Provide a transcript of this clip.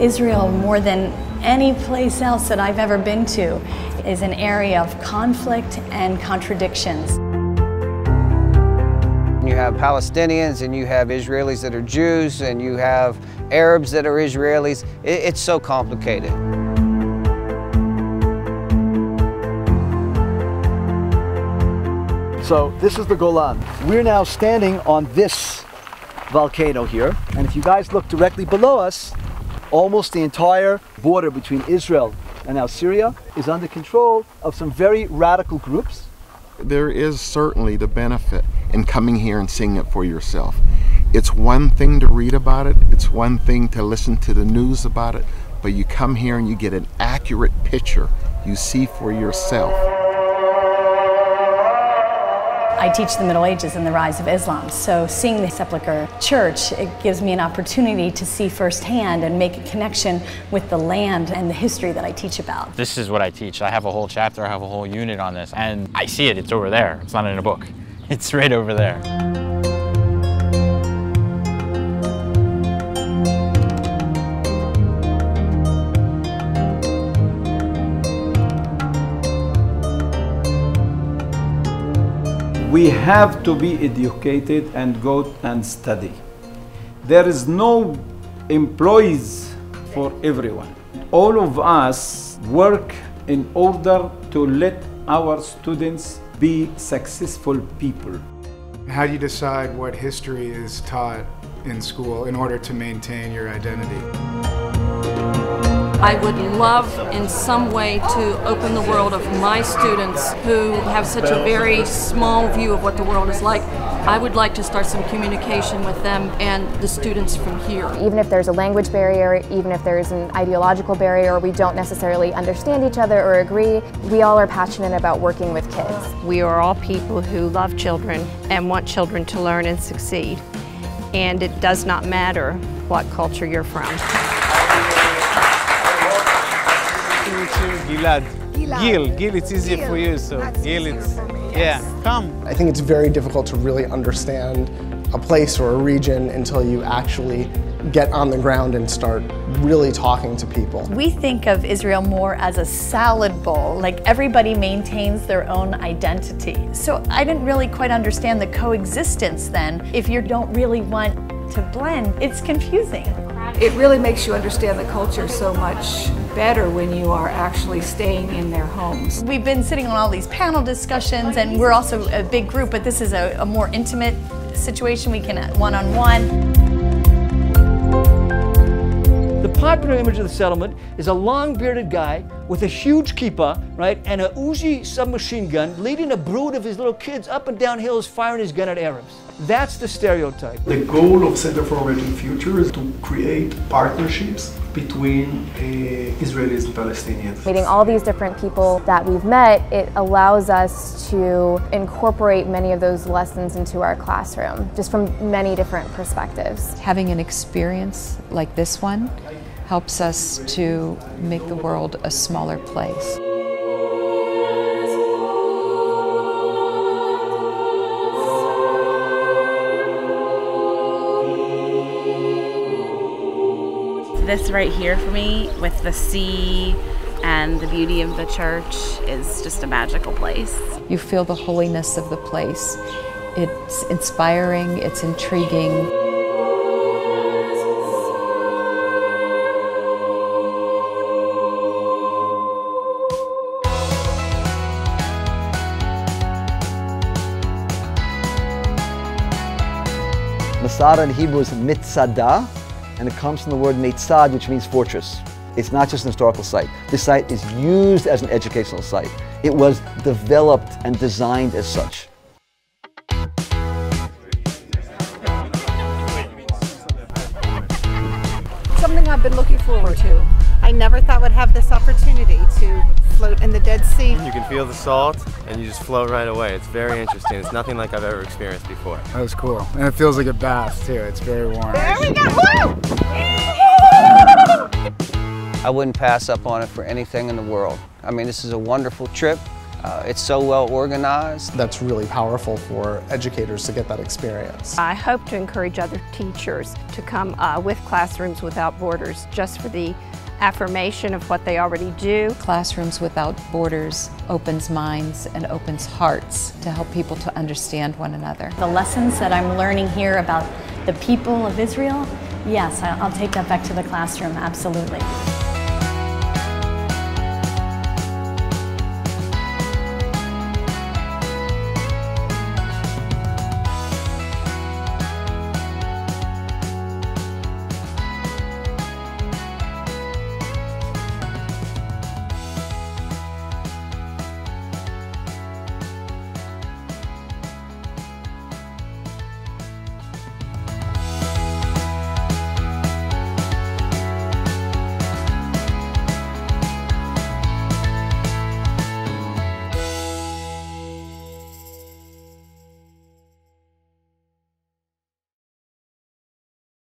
Israel, more than any place else that I've ever been to, is an area of conflict and contradictions. You have Palestinians and you have Israelis that are Jews and you have Arabs that are Israelis. It's so complicated. So this is the Golan. We're now standing on this volcano here, and if you guys look directly below us, almost the entire border between Israel and now Syria is under control of some very radical groups. There is certainly the benefit in coming here and seeing it for yourself. It's one thing to read about it, it's one thing to listen to the news about it, but you come here and you get an accurate picture. You see for yourself. I teach the Middle Ages and the rise of Islam, so seeing the Sepulchre Church, it gives me an opportunity to see firsthand and make a connection with the land and the history that I teach about. This is what I teach. I have a whole chapter, I have a whole unit on this, and I see it, it's over there. It's not in a book. It's right over there. We have to be educated and go and study. There is no employees for everyone. All of us work in order to let our students be successful people. How do you decide what history is taught in school in order to maintain your identity? I would love in some way to open the world of my students who have such a very small view of what the world is like. I would like to start some communication with them and the students from here. Even if there's a language barrier, even if there's an ideological barrier, we don't necessarily understand each other or agree, we all are passionate about working with kids. We are all people who love children and want children to learn and succeed. And it does not matter what culture you're from. Gilad. Gil, it's easier for you, so Gil, it's, yeah, come. I think it's very difficult to really understand a place or a region until you actually get on the ground and start really talking to people. We think of Israel more as a salad bowl, like everybody maintains their own identity. So I didn't really quite understand the coexistence then. If you don't really want to blend, it's confusing. It really makes you understand the culture so much better when you are actually staying in their homes. We've been sitting on all these panel discussions, and we're also a big group, but this is a more intimate situation. We can one-on-one. The popular image of the settlement is a long-bearded guy with a huge kippah, right, and a Uzi submachine gun leading a brood of his little kids up and down hills firing his gun at Arabs. That's the stereotype. The goal of Center for Emerging Future is to create partnerships between Israelis and Palestinians. Meeting all these different people that we've met, it allows us to incorporate many of those lessons into our classroom, just from many different perspectives. Having an experience like this one helps us to make the world a smaller place. This right here for me, with the sea and the beauty of the church, is just a magical place. You feel the holiness of the place. It's inspiring, it's intriguing. Masada in Hebrew is mitzada, and it comes from the word mitzad, which means fortress. It's not just an historical site. This site is used as an educational site. It was developed and designed as such. Something I've been looking forward to. I never thought I'd have this opportunity to float in the Dead Sea. You can feel the salt and you just float right away. It's very interesting. It's nothing like I've ever experienced before. That was cool. And it feels like a bath too. It's very warm. There we go! Woo! I wouldn't pass up on it for anything in the world. I mean, this is a wonderful trip. It's so well organized. That's really powerful for educators to get that experience. I hope to encourage other teachers to come with Classrooms Without Borders just for the affirmation of what they already do. Classrooms Without Borders opens minds and opens hearts to help people to understand one another. The lessons that I'm learning here about the people of Israel, yes, I'll take that back to the classroom, absolutely.